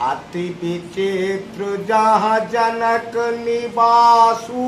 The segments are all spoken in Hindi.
अति विचित्र जहाँ जनक निवासु,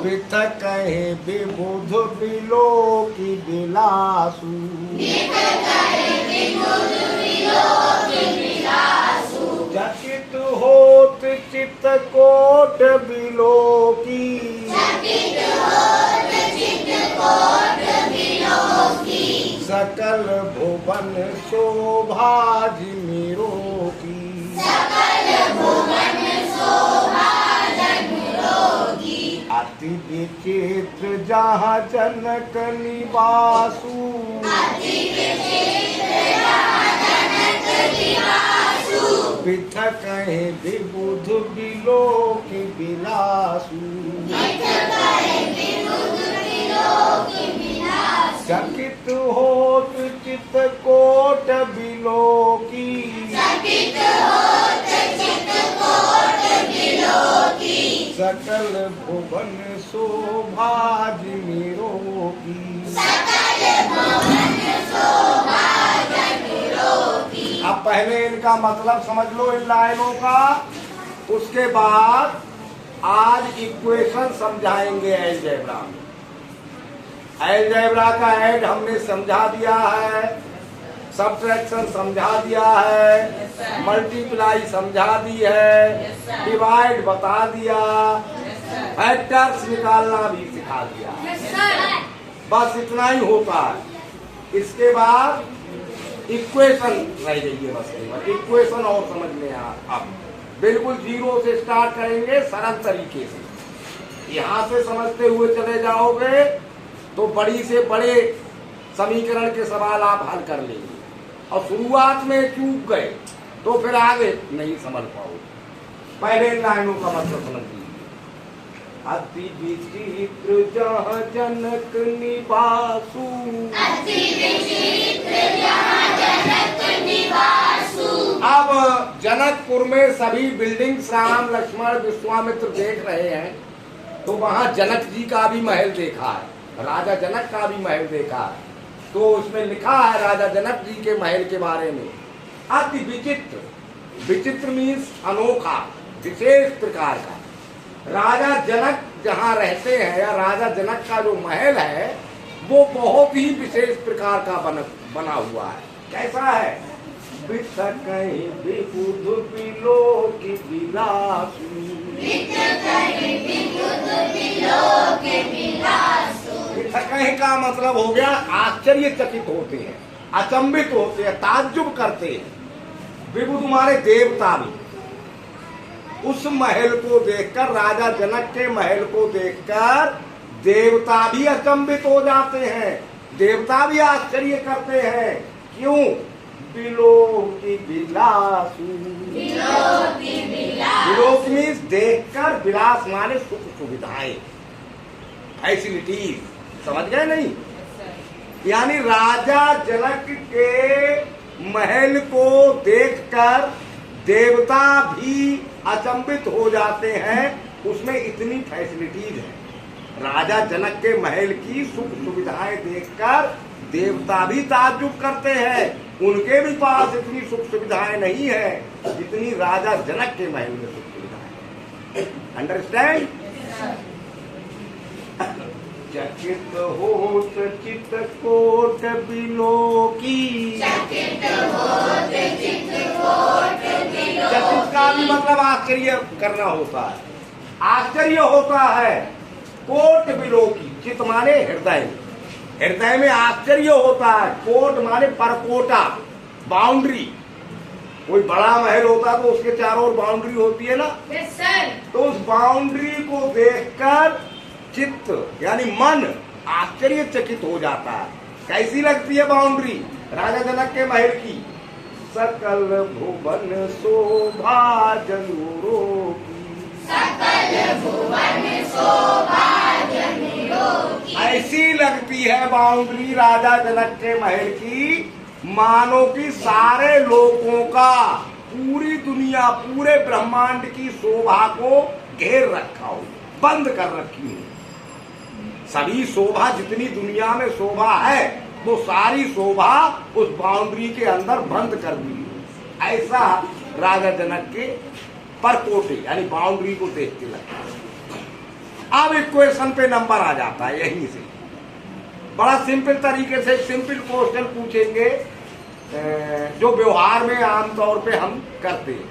पृथक कहे विबुध विलोकी विलासु। चकित होत चित्त कोट विलोकी, सकल भुवन शोभा जिमिरो की। अति विचित्र जहाँ जनक निवासु, पृथक कहे विबुध विलोकी विलासु। चकित होत चित्त कोट विलोकी, सकल भुवन शोभा जिमिरो की। अब पहले इनका मतलब समझ लो इन लाइनों का, उसके बाद आज इक्वेशन समझाएंगे अलजेब्रा में। अलजेब्रा का ऐड हमने समझा दिया है, सब्ट्रैक्शन समझा दिया है, मल्टीप्लाई समझा दी है, डिवाइड बता दिया, फैक्टर्स निकालना भी सिखा दिया। बस इतना ही होता है। इसके बाद इक्वेशन रह गई है, बस इक्वेशन और समझ लें आप। बिल्कुल जीरो से स्टार्ट करेंगे सरल तरीके से। यहाँ से समझते हुए चले जाओगे तो बड़ी से बड़े समीकरण के सवाल आप हल कर लेंगे, और शुरुआत में चूक गए तो फिर आगे नहीं समझ पाओगे। पहले लाइनों का मतलब समझ लीजिए। अति विचित्र जहाँ जनक निवासु, अब जनकपुर में सभी बिल्डिंग्स राम लक्ष्मण विश्वामित्र देख रहे हैं, तो वहां जनक जी का भी महल देखा है, राजा जनक का भी महल देखा है। तो उसमें लिखा है राजा जनक जी के महल के बारे में, अति विचित्र। विचित्र मीन्स अनोखा, विशेष प्रकार का। राजा जनक जहाँ रहते हैं या राजा जनक का जो महल है वो बहुत ही विशेष प्रकार का बना हुआ है। कैसा है? पृथक कहे विबुध विलोकी विलासु। पृथक कहे का मतलब हो गया आश्चर्यचकित होते हैं, अचंभित होते हैं, ताज्जुब करते हैं। विबुध मारे देवता भी। उस महल को देखकर, राजा जनक के महल को देखकर देवता भी अचंभित हो जाते हैं, देवता भी आश्चर्य करते हैं। क्यों? विलोकी विलासु। विलोक मीन्स देखकर, विलास माने सुख सुविधाएं, फैसिलिटीज। समझ गए नहीं? यानी राजा जनक के महल को देखकर देवता भी अचंभित हो जाते हैं, उसमें इतनी फैसिलिटीज है। राजा जनक के महल की सुख सुविधाएं देखकर देवता भी ताज्जुब करते हैं, उनके भी पास इतनी सुख सुविधाएं नहीं है जितनी राजा जनक के महल में सुख सुविधाएं। अंडरस्टैंड? चकित होत चित्त कोट विलोकी। चकित का भी मतलब आश्चर्य करना होता है, आश्चर्य होता है। कोट विलोकी, चित्त माने हृदय, हृदय में आश्चर्य होता है। कोट माने परकोटा, बाउंड्री। कोई बड़ा महल होता तो उसके चारों ओर बाउंड्री होती है ना। Yes sir. तो उस बाउंड्री को देखकर चित्त यानी मन आश्चर्यचकित हो जाता है। कैसी लगती है बाउंड्री राजा जनक के महल की? सकल भुवन शोभा जनुरो की। सकल भुवन शोभा जनुरो की। ऐसी लगती है बाउंड्री राजा जनक के महल की, मानो कि सारे लोगों का, पूरी दुनिया, पूरे ब्रह्मांड की शोभा को घेर रखा हो, बंद कर रखी हो। सभी शोभा, जितनी दुनिया में शोभा है वो सारी शोभा उस बाउंड्री के अंदर बंद कर दी। ऐसा राजा जनक के परकोटे यानी बाउंड्री को देख के लगता। अब इक्वेशन पे नंबर आ जाता है यहीं से। बड़ा सिंपल तरीके से सिंपल क्वेश्चन पूछेंगे जो व्यवहार में आमतौर पे हम करते हैं,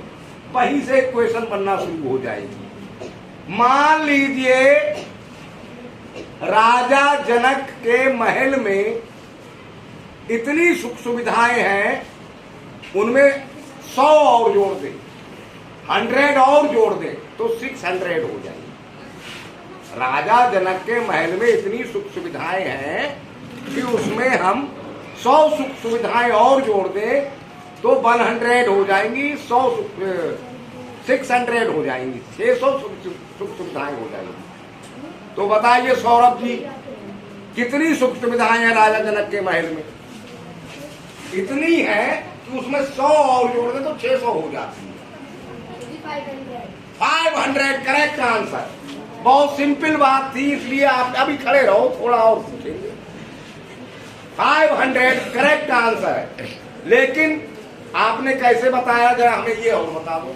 वहीं से क्वेश्चन बनना शुरू हो जाएगी। मान लीजिए राजा जनक के महल में इतनी सुख सुविधाएं हैं, उनमें 100 और जोड़ दे, 100 और जोड़ दे तो 600 हो जाएगी। राजा जनक के महल में इतनी सुख सुविधाएं हैं कि उसमें हम 100 सुख सुविधाएं और जोड़ दे तो 100 हो जाएंगी, 600 हो जाएंगी, 600 सुख सुविधाएं हो जाएंगी। तो बताइए सौरभ जी, कितनी सुख सुविधाएं हैं राजा जनक के महल में? इतनी है कि उसमें 100 और जोड़ दे तो 600 हो जाती है। 500 करेक्ट आंसर। बहुत सिंपल बात थी, इसलिए आप अभी खड़े रहो, थोड़ा और पूछेंगे। 500 करेक्ट आंसर है, लेकिन आपने कैसे बताया जरा हमें ये और बता दो।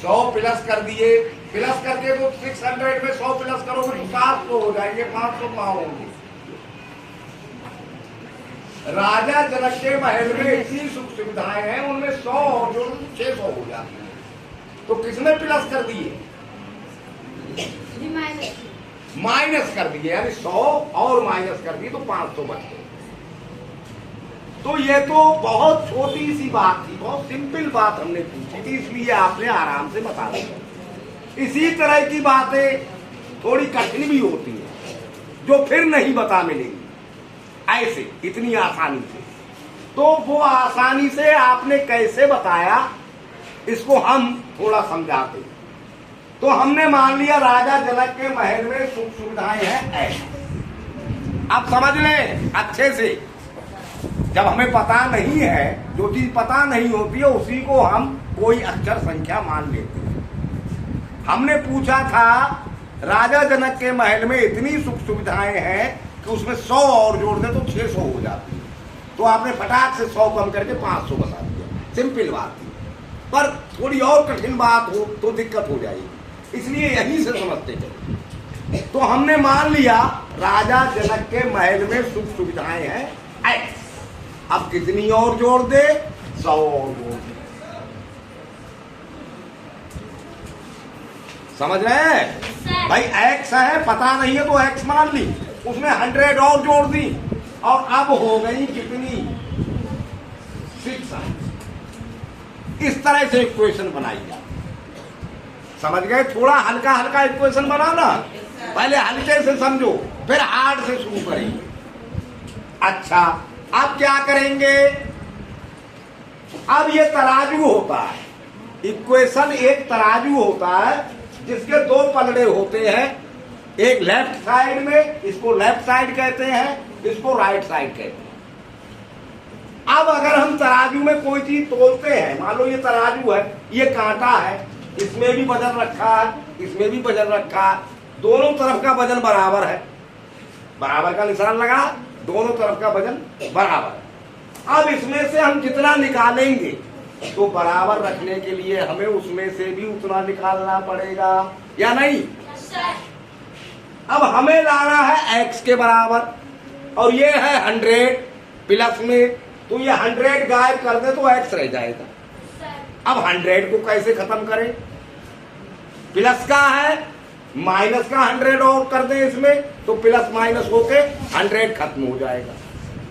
100 प्लस कर दिए, प्लस करके तो 600 में 100 प्लस करोगे तो 700 हो जाएंगे, 500 कहाँ होंगे? राजा जनक के महल में इतनी सुख सुविधाएं हैं, उनमें 100 और जो 600 हो जाती है। तो किसने प्लस कर दिए? माइनस कर दिए, यानी 100 और माइनस कर दिए तो 500 बच गए। तो ये तो बहुत छोटी सी बात थी, बहुत सिंपल बात हमने पूछी थी, इसलिए आपने आराम से बता दिया। इसी तरह की बातें थोड़ी कठिन भी होती हैं जो फिर नहीं बता मिलेंगी ऐसे इतनी आसानी से। तो वो आसानी से आपने कैसे बताया, इसको हम थोड़ा समझाते हैं। तो हमने मान लिया राजा जनक के महल में सुख सुविधाएं हैं ऐसी। अब समझ लें अच्छे से, जब हमें पता नहीं है, जो चीज पता नहीं होती है उसी को हम कोई अक्षर संख्या मान लेते हैं। हमने पूछा था राजा जनक के महल में इतनी सुख सुविधाएं हैं कि उसमें 100 और जोड़ दे तो 600 हो जाती है। तो आपने फटाक से 100 कम करके 500 बता दिया। सिंपल बात थी, पर थोड़ी और कठिन बात हो तो दिक्कत हो जाएगी, इसलिए यहीं से समझते चलो। तो हमने मान लिया राजा जनक के महल में सुख सुविधाएं हैं X। अब कितनी और जोड़ दे? 100 और जोड़ दे। समझ रहे हैं भाई? X है, पता नहीं है तो X मान ली, उसमें 100 और जोड़ दी और अब हो गई कितनी? 600। इस तरह से इक्वेशन बनाई जाए। समझ गए? थोड़ा हल्का हल्का इक्वेशन बनाना, पहले हल्के से समझो फिर हार्ड से शुरू करेंगे। अच्छा, अब क्या करेंगे? अब ये तराजू होता है, इक्वेशन एक तराजू होता है जिसके 2 पलड़े होते हैं, एक लेफ्ट साइड में, इसको लेफ्ट साइड कहते हैं, इसको राइट साइड कहते हैं। अब अगर हम तराजू में कोई चीज तोलते हैं, मान लो ये तराजू है, ये कांटा है, इसमें भी वजन रखा है, इसमें भी वजन रखा है, दोनों तरफ का वजन बराबर है, बराबर का निशान लगा, दोनों तरफ का वजन बराबर है। अब इसमें से हम जितना निकालेंगे तो बराबर रखने के लिए हमें उसमें से भी उतना निकालना पड़ेगा या नहीं? अब हमें लाना है X के बराबर और ये है 100 प्लस में, तो ये 100 गायब कर दे तो X रह जाएगा। अब 100 को कैसे खत्म करें? प्लस का है, माइनस का 100 और कर दें इसमें तो प्लस माइनस होके 100 खत्म हो जाएगा।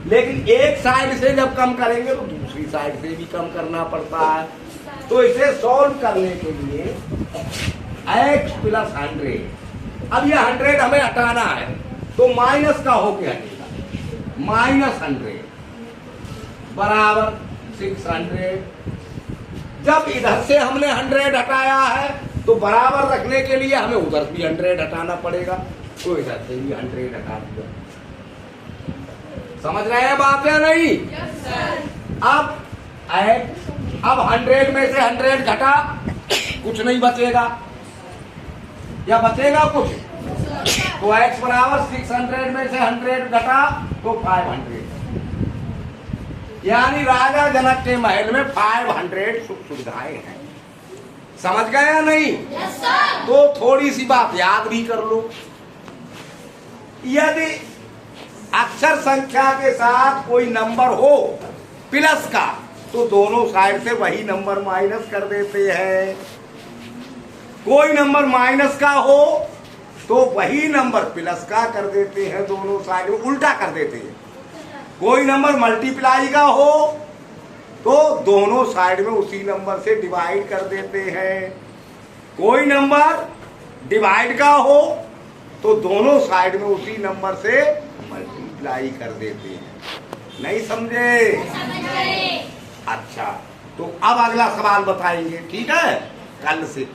लेकिन एक साइड से जब कम करेंगे तो दूसरी साइड से भी कम करना पड़ता है। तो इसे सॉल्व करने के लिए X प्लस 100, अब ये 100 हमें हटाना है तो माइनस का होके हटेगा, -100 बराबर 600। जब इधर से हमने 100 हटाया है तो बराबर रखने के लिए हमें उधर भी 100 हटाना पड़ेगा, तो इधर से भी 100 हटा दिया। समझ रहे हैं बात या नहीं? yes, अब 100 में से 100 घटा, कुछ नहीं बचेगा, या बचेगा कुछ? तो x बराबर 600 में से 100 घटा तो 500, यानी राजा जनक के महल में 500 सुख सुविधाएं हैं। समझ गए या नहीं? Yes sir. तो थोड़ी सी बात याद भी कर लो। यदि अक्षर संख्या के साथ कोई नंबर हो प्लस का, तो दोनों साइड से वही नंबर माइनस कर देते हैं। कोई नंबर माइनस का हो तो वही नंबर प्लस का कर देते हैं, दोनों साइड में उल्टा कर देते हैं। कोई नंबर मल्टीप्लाई का हो तो दोनों साइड में उसी नंबर से डिवाइड कर देते हैं। कोई नंबर डिवाइड का हो तो दोनों साइड में उसी नंबर से मल्टीप्लाई कर देते हैं। नहीं समझे? समझ गए। अच्छा, तो अब अगला सवाल बताएंगे, ठीक है, कल से।